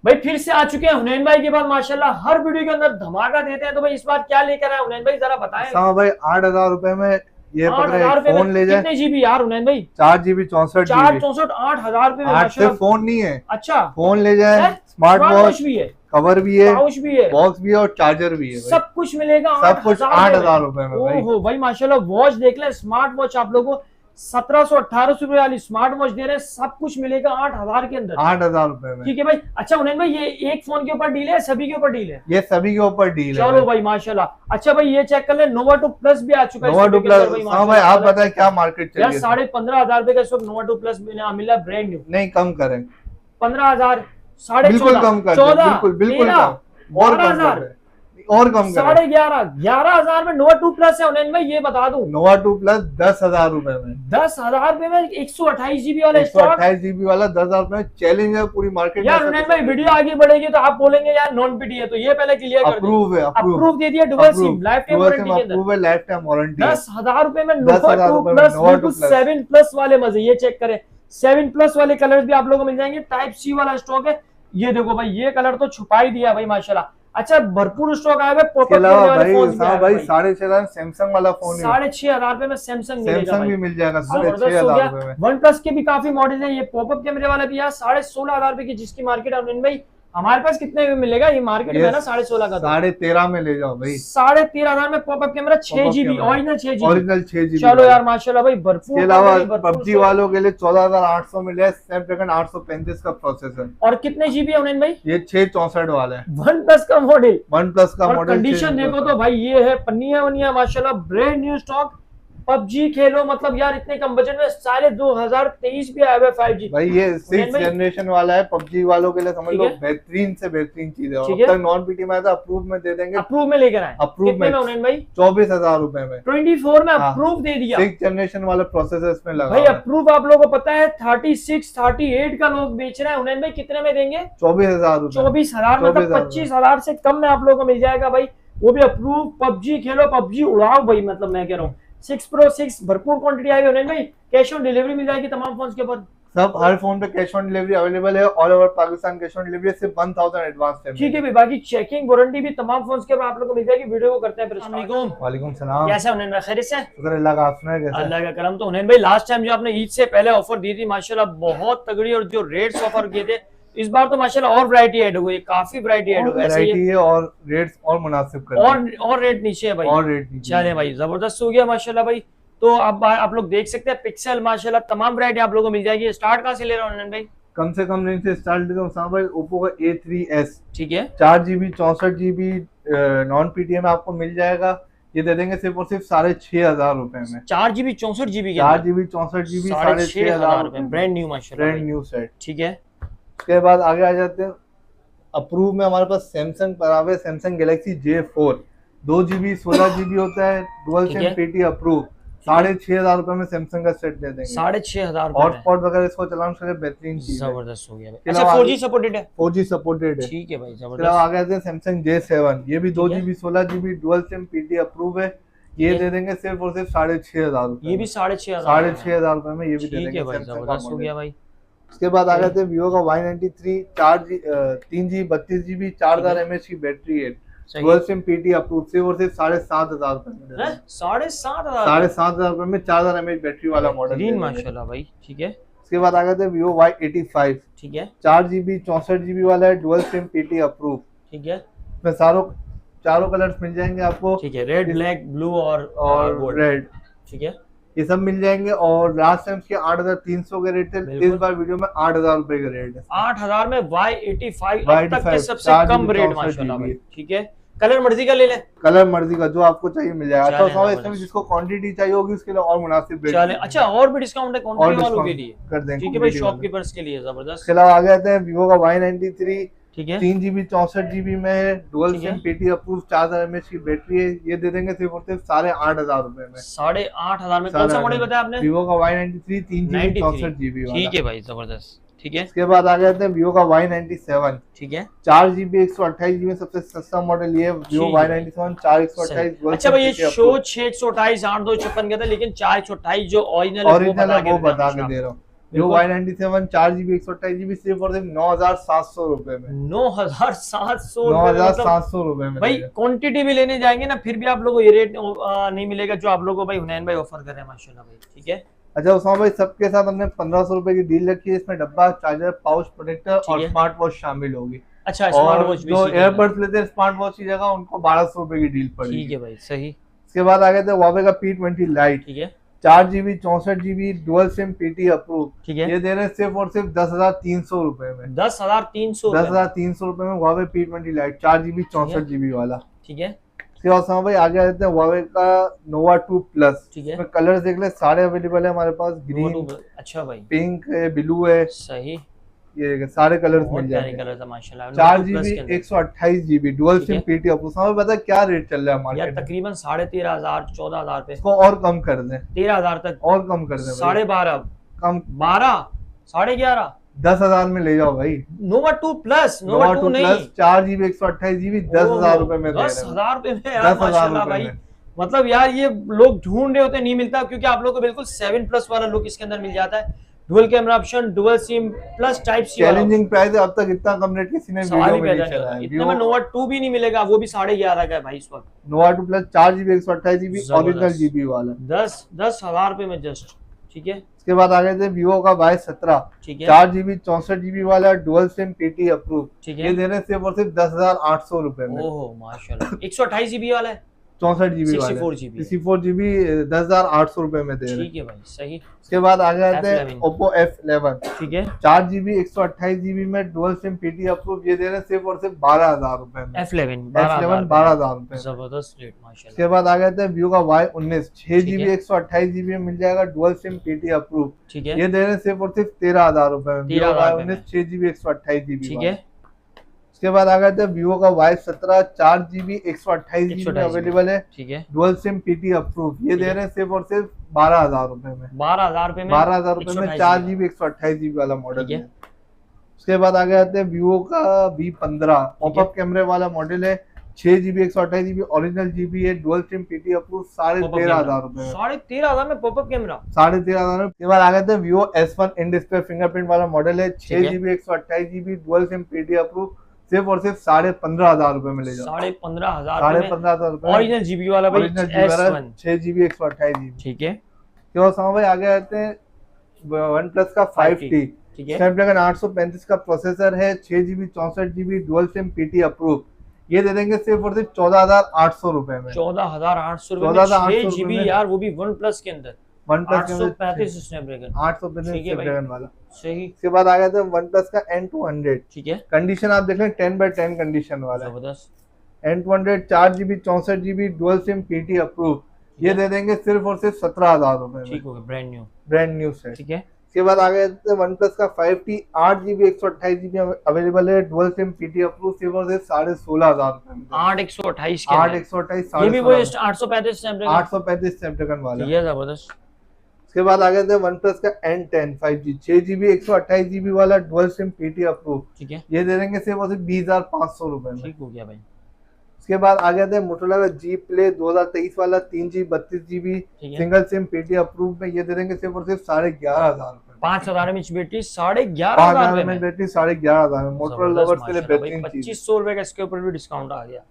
भाई फिर से आ चुके हैं हुनैन भाई के बाद माशाल्लाह हर वीडियो के अंदर धमाका देते हैं। तो भाई इस बार क्या लेकर आए हुनैन भाई, जरा बताएं। हाँ भाई 8,000 रुपए में ये 8,000 रुपए फोन में ले जाए। कितने जीबी यार हुनैन भाई? 4 GB 64 4 GB। 64 8,000 रुपए में 8 से माशाल्लाह। फोन नहीं है, अच्छा फोन ले जाए, है? स्मार्ट वॉच भी है, कवर भी है, पाउच भी है, बॉक्स भी है और चार्जर भी है भाई। सब कुछ मिलेगा सब कुछ 8,000 रुपए में भाई। ओहो भाई माशाल्लाह। वॉच देख ले, स्मार्ट वॉच आप लोगों को 1700-1800 रुपए वाली स्मार्ट वॉच दे रहे हैं। सब कुछ मिलेगा 8,000 के अंदर, 8,000 रुपए में। ठीक है भाई। अच्छा हुनैन भाई ये एक फोन के ऊपर डील है, सभी के ऊपर डील है? ये सभी के ऊपर डील है। चलो भाई माशाल्लाह। अच्छा भाई ये चेक कर ले, नोवा 2 प्लस भी आ चुका है। नोवा 2 प्लस, हाँ भाई आप बताएं क्या मार्केट चल रही है? 15,500 रुपए का इस वक्त नोवा 2 प्लस मिल रहा है, ब्रांड न्यू। नहीं कम करें, 15,000, बिल्कुल कम कर, 14,000, बिल्कुल कम, और कम कर, और कम कर, 11,500 में नोवा 2 प्लस है हुनैन भाई, ये बता दूं। नोवा 2 प्लस 10,000 रुपए में, 10,000 रुपए में 128 GB वाला 128 GB वाला 10,000 रुपए में। चैलेंज है पूरी मार्केट यार हुनैन भाई वीडियो आगे बढ़ेगी तो आप बोलेंगे यार नॉन पीटी है, तो ये पहले क्लियर कर दो। अप्रूव है, अप्रूव दे दिया, dual SIM life time warranty के अंदर, अप्रूव है, लाइफ टाइम वारंटी। 10,000 रुपए में नोवा 2 प्लस, 7 प्लस वाले मजे। ये चेक करें, 7 प्लस वाले कलर्स भी आप लोगों को मिल जाएंगे। टाइप सी वाला स्टॉक है, ये देखो भाई, ये कलर तो छुपा ही दिया भाई माशाल्लाह। अच्छा भरपूर स्टॉक आया है। भाई 6,500 सैमसंग वाला फोन, 6,500 रुपए में सैमसंग भी मिल जाएगा 6,500 रुपए में। वन प्लस के भी काफी मॉडल है। ये पॉपअप कैमरे वाला भी यार 16,500 रुपए की, जिसकी मार्केट है भाई हमारे पास कितने में मिलेगा? ये मार्केट में ना 16,500 का, 13,500 में ले जाओ भाई। 13,500 में popup camera 6 GB original 6 GB। 6 GB। चलो यार माशाल्लाह भाई भरपूर। के अलावा पबजी वालों के लिए 14,800 मिले है, स्नैपड्रैगन 835 का प्रोसेसर। और कितने जीबी है हुनैन भाई? ये 664 वाला है, वन प्लस का मॉडल। वन प्लस का मॉडल। कंडीशन देखो तो भाई ये है, पन्निया वनिया माशाल्लाह, ब्रांड न्यू स्टॉक। पबजी खेलो मतलब यार इतने कम बजट में। साले 2023 भी आया हुआ है 5G भाई। ये 6th जनरेशन वाला है, पबजी वालों के लिए समझ लो बेहतरीन से बेहतरीन चीज है। अब तक नॉन पीटी में था, अप्रूव में दे देंगे। अप्रूव में लेकर आए, अप्रूव में हुनैन भाई 24,000 रुपए में, 24 में अप्रूव दे दिया। 6th जनरेशन वाला प्रोसेसर इसमें लगा भाई। अप्रूव आप लोगों को पता है 36, 38 का लोग बेच रहे हैं। हुनैन भाई कितने में देंगे? 24,000 रुपए। 24,000 मतलब 25,000 से कम में आप लोगों को मिल जाएगा भाई, वो भी अप्रूव। पबजी खेलो, पबजी उड़ाओ भाई, मतलब मैं कह रहा हूँ। 6 Pro 6 भरपूर क्वांटिटी आई हुनैन भाई। कैश ऑन डिलीवरी मिल जाएगी तमाम फोन के ऊपर। सब हर फोन पे कैश ऑन डिलीवरी अवेलेबल है। All over Pakistan cash on delivery, सिर्फ 1,000 एडवांस पेमेंट। ठीक है भाई, बाकी चेकिंग वारंटी भी तमाम फोन के ऊपर आप लोगों को मिल जाएगी। वीडियो को करते हैं फिर। वालेकुम सलाम। कैसे हुनैन भाई? खैरियत से? शुक्र अल्लाह का, आप सुनाए कैसे? अल्लाह का करम। तो हुनैन भाई लास्ट टाइम जो आपने ईद से पहले ऑफर दी थी माशाल्लाह बहुत तगड़ी, और जो रेट्स ऑफर किए थे इस बार तो माशाल्लाह और वैरायटी ऐड हो गई, काफी वैरायटी ऐड हो गई है, और रेट्स और मुनासिब कर और रेट नीचे है भाई, और रेट नीचे। चले भाई जबरदस्त हो गया माशाल्लाह भाई। तो अब आप लोग देख सकते हैं पिक्सल माशाल्लाह तमाम वैरायटी आप लोगों को मिल जाएगी। स्टार्ट कहां से ले रहे हो भाई? कम से कम रेंज से स्टार्ट देता हूं भाई। ओप्पो का A3s, ठीक है, 4 GB 64 GB नॉन पीटीएम आपको मिल जाएगा। ये दे देंगे सिर्फ और सिर्फ 6,500 रुपए में। 4 GB 64 GB 4 GB 64 GB 6,500 रुपए, ब्रांड न्यू माशाल्लाह, ब्रांड न्यू सेट। ठीक है। उसके बाद आगे आ जाते हैं। अप्रूव में हमारे पास सैमसंग पर आवे, Samsung Galaxy J4 2 GB 16 GB होता है, डुअल सिम पीटी अप्रूव। 6,500 रुपए में सैमसंग का सेट दे देंगे। 6,500 हॉटस्पॉट वगैरह इसको चलाने के लिए बेहतरीन चीज है, जबरदस्त हो गया भाई। अच्छा 4G सपोर्टेड है? 4G सपोर्टेड है, ठीक है भाई जबरदस्त। आगे आते हैं सैमसंग J7, ये भी 2 GB 16 GB dual SIM PT approve है। ये दे देंगे सिर्फ और सिर्फ 6,500 रुपए। ये भी 6,500 रुपए में ये भी दे देंगे भाई, जबरदस्त हो गया भाई। उसके बाद आ गए थे वीवो का Y93 3G 32 GB 4000 mAh की बैटरी है, डुअल सिम पीटी अप्रूव, सिर्फ और सिर्फ 7,500 रुपए में। 7,500 रुपए में 4000 mAh बैटरी वाला मॉडल माशाल्लाह भाई, ठीक है। उसके बाद आ गए थे वीवो Y85, ठीक है, 4 GB 64 GB वाला है, डुअल सिम पीटी अप्रूव, ठीक है। इसमें चारों कलर्स मिल जाएंगे आपको, ठीक है, रेड, ब्लैक, ब्लू और रेड, ठीक है, ये सब मिल जाएंगे। और लास्ट टाइम के 8,300 के रेट थे, इस बार वीडियो में 8,000 रुपए का रेट है। 8,000 में Y85 अब तक के सबसे कम रेट माशाल्लाह भाई, ठीक है। कलर मर्जी का ले ले, कलर मर्जी का जो आपको चाहिए मिल जाएगा। अच्छा इसमें जिसको क्वांटिटी चाहिए होगी उसके लिए और मुनासिब रेट। अच्छा और भी डिस्काउंट है क्वांटिटी वालों के लिए, कर देंगे, ठीक है भाई, शॉपकीपर्स के लिए जबरदस्त। इसके अलावा आ गए थे वीवो का Y93, ठीक है, 3 GB 64 GB में, dual SIM PT approve, 4000 mAh की बैटरी है। ये दे देंगे सिर्फ और सिर्फ 8,500 रुपए में। 8,500 में। कौन सा मॉडल बताया आपने? वीवो का Y93 3 GB 64 GB वाला, ठीक है भाई जबरदस्त, ठीक है। इसके बाद आ गए थे वीवो का Y97, ठीक है, 4 GB 128 GB सबसे सस्ता मॉडल ये वीवो Y97 4 128। अच्छा भाई ये शो 6 128 8 2 56 का था, लेकिन 4 128 जो ओरिजिनल वो बता के दे रहा हूँ। Vivo Y97 4GB 128GB सिर्फ और सिर्फ 9,700 रुपए में। 9,700 रुपए में भाई। क्वांटिटी भी लेने जाएंगे ना फिर भी आप लोगों को ये रेट नहीं मिलेगा जो आप लोगों को भाई हुनैन भाई ऑफर कर रहे हैं माशाल्लाह भाई। ठीक है। अच्छा उस्मान भाई, सबके साथ हमने 1500 रुपए की डील रखी है। इसमें डब्बा, चार्जर, पाउच प्रोटेक्टर और स्मार्ट वॉच शामिल होगी। अच्छा, स्मार्ट वॉच भी जो एयरबड्स लेते हैं स्मार्ट वॉच की जगह उनको 1200 रुपए की डील पड़ेगी। ठीक है भाई, सही। इसके बाद आ गए थे Huawei का P20 Lite। ठीक है। 4GB 64GB dual SIM PT approve. ठीक है। ये दे रहे हैं सिर्फ और सिर्फ 10,300 रुपए में। 10,300 रुपए में Huawei P20 Lite 4GB 64GB वाला। ठीक है। इसके बाद समय भाई आगे आ जाते हैं Huawei का Nova 2 Plus। ठीक है। इसमें कलर्स देख ले, सारे अवेलेबल है हमारे पास। ग्रीन, अच्छा भाई, पिंक है, ब्लू है, सही। ये देखिए सारे कलर्स मिल जाएंगे। कलर है माशाल्लाह। 4GB 128GB dual SIM PT approve. समय पता क्या रेट चल रहा है मार्केट में? तकरीबन 13,500 14,000 पे। इसको और कम कर दें, 13,000 तक और कम कर दें, 12,500 कम 12 11,500 10,000 में ले जाओ भाई। Nova 2 Plus, Nova 2 नहीं, 4GB 128GB 10,000 रुपए में दे रहे हैं। 10,000 रुपए में यार माशाल्लाह भाई। मतलब यार ये लोग ढूंढ रहे होते नहीं मिलता, क्योंकि आप लोग को बिल्कुल 7+ वाला लुक इसके अंदर मिल जाता है। Dual camera option, dual sim plus type C. Challenging price है, अब तक इतना कम रेट किसी ने वीडियो में नहीं चला है। इतने में Nova 2 भी नहीं मिलेगा, वो भी 11,500 का है भाई इस वक्त। Nova 2 Plus 4GB 128GB original GB वाला 10,000 रुपए में जस्ट। ठीक है। इसके बाद आ गए थे Vivo का Y17। ठीक है। 4GB 64GB वाला डुअल सिम PT अप्रूव। ठीक है। ये दे रहे हैं सिर्फ और सिर्फ 10,800 रुपए में। ओहो माशाल्लाह। 128GB वाला है, 64GB 64GB 10,800 रुपए में दे रहे हैं। ठीक है भाई, सही। इसके बाद आ गए थे Oppo F11। ठीक है। 4GB 128GB में डुअल सिम PT अप्रूव। ये दे रहे हैं सिर्फ और सिर्फ 12,000 रुपए में। F11 12,000 रुपए। जबरदस्त रेट माशाल्लाह। इसके बाद आ गए थे Vivo का Y19 6GB 128GB में मिल जाएगा डुअल सिम PT अप्रूव। ठीक है। ये दे रहे हैं सिर्फ और सिर्फ 13,000 रुपए में। Vivo Y19 6GB 128GB। ठीक है। इसके बाद आ गए थे Vivo का Y17 4GB 128GB में अवेलेबल है। ठीक है। Dual SIM PT approve. ये दे रहे हैं सिर्फ और सिर्फ 12,000 रुपए में। 12,000 रुपए में 12,000 रुपए में 4GB 128GB वाला मॉडल है। उसके बाद आ गए थे Vivo का V15 पॉपअप कैमरे वाला मॉडल है। 6GB 128GB ओरिजिनल GB है। डुअल सिम PT अप्रूव 13,500 रुपए में। 13,500 में पॉपअप कैमरा 13,500 में। इसके बाद आ गए थे Vivo S1 in display fingerprint वाला मॉडल है। 6GB 128GB dual SIM PT approve सिर्फ और सिर्फ 15,500 रुपए में ले जाओ। 15,500 रुपए ओरिजिनल GB वाला भाई S1 6GB 128GB। ठीक है। क्यों सामा भाई आगे आते हैं OnePlus का 5T। ठीक है। स्नैपड्रैगन 835 का प्रोसेसर है। 6GB 64GB dual SIM PT approve. ये दे देंगे सिर्फ और सिर्फ 14,800 रुपए में। 14,800 रुपए में 6GB यार, वो भी OnePlus के अंदर। OnePlus 835 स्नैपड्रैगन 835 स्नैपड्रैगन वाला। सही। इसके बाद आ गया था OnePlus का N200। ठीक है। कंडीशन आप देख लें 10/10 कंडीशन वाला। जबरदस्त। N200 4GB 64GB dual SIM PT approve. ये दे देंगे सिर्फ और सिर्फ 17,000 रुपए में। ठीक हो गया, ब्रांड न्यू सेट। ठीक है। इसके बाद आ गए थे OnePlus का 5T 8GB 128GB अवेलेबल है। डुअल सिम PT अप्रूव सिर्फ और सिर्फ 16,500 रुपए में। 8/128 के 8/128 ये भी वो 835 स्नैपड्रैगन 835 स्नैपड्रैगन वाला। ये जबरदस्त। इसके बाद आ गए थे OnePlus का N10 5G 6GB 128GB वाला डुअल सिम PT अप्रूव। ठीक है। ये दे देंगे सिर्फ और सिर्फ 20,500 रुपए में। ठीक हो गया भाई। इसके बाद आ गए थे Motorola का G Play 2023 वाला 3GB 32GB single SIM PT approve में। ये दे देंगे सिर्फ और सिर्फ 11,500 रुपए। 5,000 mAh बैटरी 11,500 में बैटरी 11,500 में। Motorola लवर्स के लिए बेहतरीन चीज। 2,500 रुपए का इसके ऊपर भी डिस्काउंट आ गया।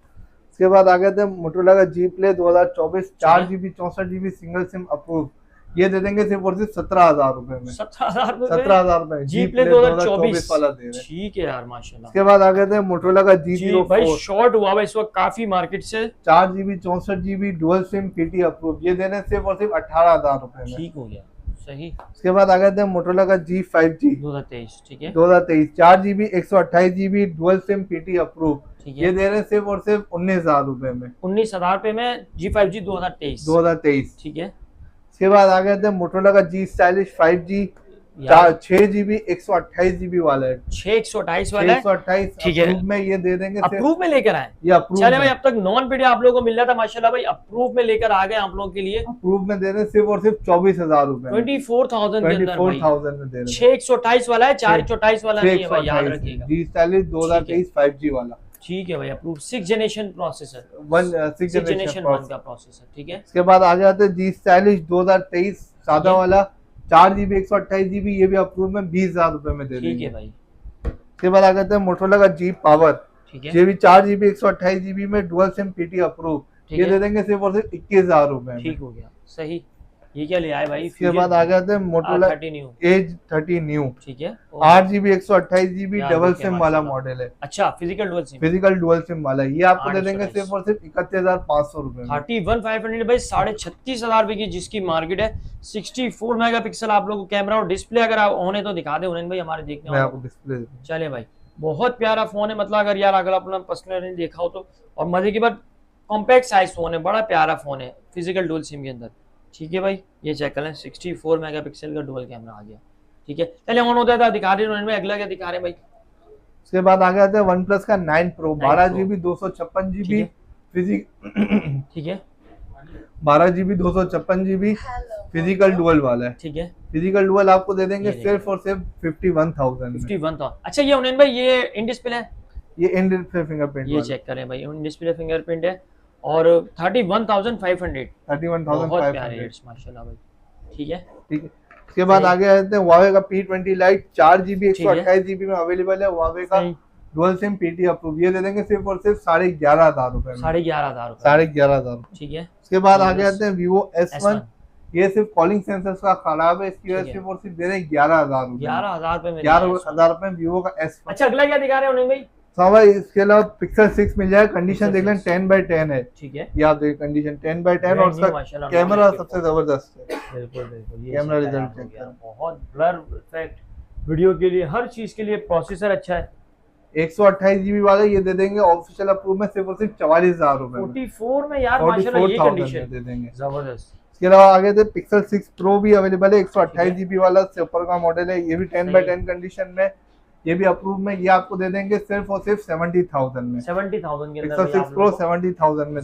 इसके बाद आ गए थे Motorola का G Play 2024 4GB 64GB single SIM approve. ये दे देंगे सिर्फ और सिर्फ 17,000 रुपए में। 17,000 रुपए G Play 2024 वाला दे रहे हैं। ठीक है यार माशाल्लाह। इसके बाद आ गए थे Motorola का G04 भाई शॉर्ट हुआ भाई इस वक्त काफी मार्केट से। 4GB 64GB dual SIM PT approve. ये देने सिर्फ और सिर्फ 18,000 रुपए में। ठीक हो गया, सही। इसके बाद आ गए थे Motorola का G5G 2023। ठीक है। 2023 4GB 128GB dual SIM PT approve. ये दे रहे हैं सिर्फ और सिर्फ 19,000 रुपए में। 19,000 रुपए में G5G 2023। ठीक है। इसके बाद आ गए थे Motorola का G Stylish 5G 6GB 128GB वाला है। 6/128 वाला है। 628 ठीक है। में ये दे देंगे। अप्रूव में लेकर आए। ये अप्रूव चले भाई, अब तक नॉन पीडी आप लोगों को मिल रहा था माशाल्लाह भाई, अप्रूव में लेकर आ गए आप लोगों के लिए। अप्रूव में दे रहे हैं सिर्फ और सिर्फ 24,000 रुपए। 24,000 के अंदर 24,000 में दे रहे हैं। 6/128 वाला है, 4/128 वाला नहीं है भाई, याद रखिएगा। G Stylish 2023 5G वाला। ठीक है भाई, approve 6th generation processor 6th generation 1 का प्रोसेसर। ठीक है। इसके बाद आ जाते हैं G Stylish 2023 सादा वाला 4GB 128GB, ये भी अप्रूव में 20,000 रुपए में दे देंगे। ठीक है भाई। इसके बाद आ गए थे मोटरोला का जी पावर, ठीक है, ये भी 4GB 128GB में डुअल सिम पीटी अप्रूव, ये दे देंगे सिर्फ और सिर्फ 21,000 रुपए। ठीक हो गया, सही। ये क्या ले आए भाई? इसके बाद आ गए थे मोटरोला एज 30 न्यू, ठीक है, 8GB 128GB डबल सिम वाला मॉडल है। अच्छा, physical dual SIM, physical dual SIM वाला, ये आपको दे देंगे सिर्फ और सिर्फ 31,500 रुपए। 31,500 भाई, 36,500 रुपए की जिसकी मार्केट है। 64 मेगापिक्सल आप लोग को कैमरा और डिस्प्ले अगर आप होने तो दिखा दे उन्हें भाई, हमारे देखने मैं आपको डिस्प्ले चले भाई। बहुत प्यारा फोन है, मतलब अगर यार अगर अपना पर्सनली देखा हो तो, और मजे की बात कॉम्पैक्ट साइज फोन है, बड़ा प्यारा फोन है फिजिकल डुअल सिम के अंदर। ठीक है भाई, ये चेक कर लें, 64 मेगापिक्सल का डुअल कैमरा आ गया। ठीक है, चलिए ऑन होता था दिखा रहे हैं, अगला क्या दिखा रहे हैं भाई? उसके बाद आ गया था वन प्लस का 9 प्रो, 12GB 256GB ठीक है, 12GB 256GB फिजिकल डुअल वाला है। ठीक है, फिजिकल डुअल आपको दे देंगे सिर्फ और सिर्फ 51,000। 51,000। अच्छा, ये उन्हें भाई ये इन डिस्प्ले है, ये इन डिस्प्ले फिंगरप्रिंट, ये चेक करें भाई, इन डिस्प्ले फिंगरप्रिंट है और 31,500 माशाल्लाह भाई। ठीक है, ठीक है। इसके बाद आगे आते हैं Huawei का P20 Lite, 4GB 128GB में अवेलेबल है। Huawei का डुअल सिम पीटी अप्रूव, ये दे देंगे सिर्फ और सिर्फ 11,500 रुपए। 11,500। ठीक है। उसके बाद आगे आते हैं Vivo S1, ये सिर्फ कॉलिंग सेंसर्स का खराब है, इसकी वजह से सिर्फ और सिर्फ दे रहे हैं 11,000 रुपए। 11,000 रुपए Vivo का S1। अच्छा, अगला क्या दिखा रहे हैं उन्हें भाई? भाई इसके अलावा Pixel 6 मिल जाए, कंडीशन देख लें 10/10 है। ठीक है, ये आप देखिए कंडीशन 10/10 और उसका कैमरा सबसे जबरदस्त है। बिल्कुल बिल्कुल, कैमरा रिजल्ट चेक करें, बहुत ब्लर इफेक्ट, वीडियो के लिए हर चीज के लिए प्रोसेसर अच्छा है। 128GB वाला ये दे देंगे ऑफिशियल अप्रूव में सिर्फ और सिर्फ 44,000 रुपए। 44 में यार माशाल्लाह, ये कंडीशन दे देंगे, जबरदस्त। इसके अलावा आगे थे Pixel 6 Pro भी अवेलेबल है, 128GB वाला सुपर का मॉडल है, ये भी 10/10 कंडीशन में, ये भी अप्रूव में, ये आपको दे देंगे सिर्फ और सिर्फ 70,000 में। 70,000 के अंदर Pixel 6 Pro 70,000 में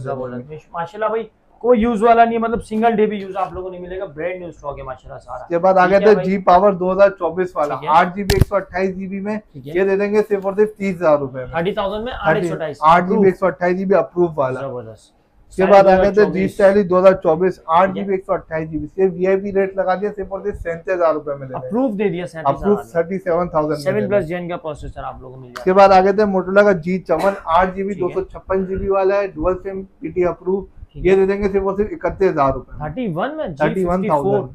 माशाल्लाह भाई, कोई यूज वाला नहीं है, मतलब सिंगल डे भी यूज आप लोगों को नहीं मिलेगा, ब्रांड न्यू स्टॉक है माशाल्लाह सारा। इसके बाद आ गया था जी पावर 2024 वाला, 8GB 128GB में, ये दे देंगे सिर्फ और सिर्फ 30,000 रुपए में। 30,000 में 8GB 128GB अप्रूव वाला। जबरदस्त। इसके बाद आ गया था जी स्टाइल 2024, 8GB 128GB, सिर्फ VIP रेट लगा दिया सिर्फ और सिर्फ 37,000 रुपए में अप्रूव दे दिया, अप्रूव 37,000 7+ जेन का प्रोसेसर आप लोगों को मिल जाएगा। इसके बाद आ गए थे मोटोरोला का G54, 8GB 256GB वाला है, डुअल सिम पीटी अप्रूव, ये दे देंगे सिर्फ और सिर्फ 31,000 रुपए। 31,000।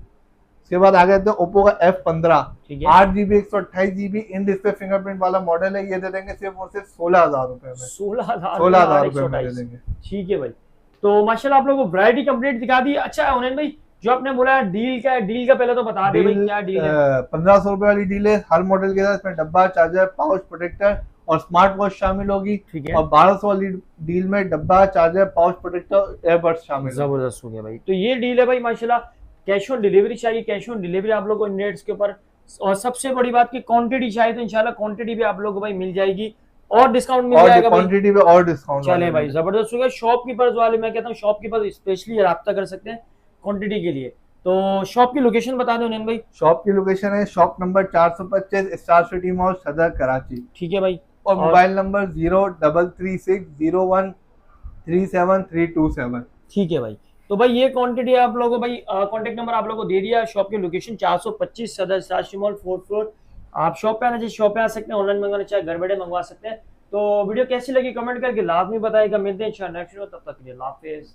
इसके बाद आ गए थे ओप्पो का F15, 8GB 128GB in display fingerprint वाला मॉडल है, ये दे देंगे सिर्फ और सिर्फ 16,000 रुपए में। 16,000 रुपए में दे देंगे। ठीक है भाई, तो माशाल्लाह आप लोगों को वैरायटी कंप्लीट दिखा दी। अच्छा उन्हें भाई, जो आपने बोला डील का पहले तो बता दे भाई, क्या डील है? 1,500 रुपए वाली डील है, हर मॉडल के साथ इसमें डब्बा, चार्जर, पाउच प्रोटेक्टर और स्मार्ट वॉच शामिल होगी। ठीक है। और 1,200 वाली डील में डब्बा, चार्जर, पाउच प्रोटेक्टर, एयरबड्स शामिल। जबरदस्त हो गया भाई। तो ये डील है भाई माशाल्लाह। कैश ऑन डिलीवरी चाहिए, कैश ऑन डिलीवरी आप लोग को नेट्स के ऊपर, और सबसे बड़ी बात की क्वांटिटी चाहिए तो इंशाल्लाह क्वांटिटी भी आप लोग को भाई मिल जाएगी, और डिस्काउंट मिल जाएगा क्वांटिटी पे और डिस्काउंट। चले भाई, जबरदस्त हो गया। शॉपकीपर्स वाले, मैं कहता हूँ शॉपकीपर स्पेशली राब्ता कर सकते हैं क्वांटिटी के लिए। तो शॉप की लोकेशन बता दें भाई। शॉप की लोकेशन है shop number 425 star city mall, सदर, कराची। ठीक है भाई। और मोबाइल नंबर 0336013737। ठीक है भाई। तो भाई ये क्वांटिटी आप लोगों को भाई, कॉन्टेक्ट नंबर आप लोगों को दे दिया। शॉप की लोकेशन 425 सदर star city mall, 4th floor. आप शॉप पे आना चाहिए, शॉप पे आ सकते हैं, ऑनलाइन मंगाना चाहे घर बैठे मंगवा सकते हैं। तो वीडियो कैसी लगी कमेंट करके लाजमी बताइएगा। मिलते हैं इंशाल्लाह नेक्स्ट वीडियो, तब तक के लिए अल्लाह हाफिज़।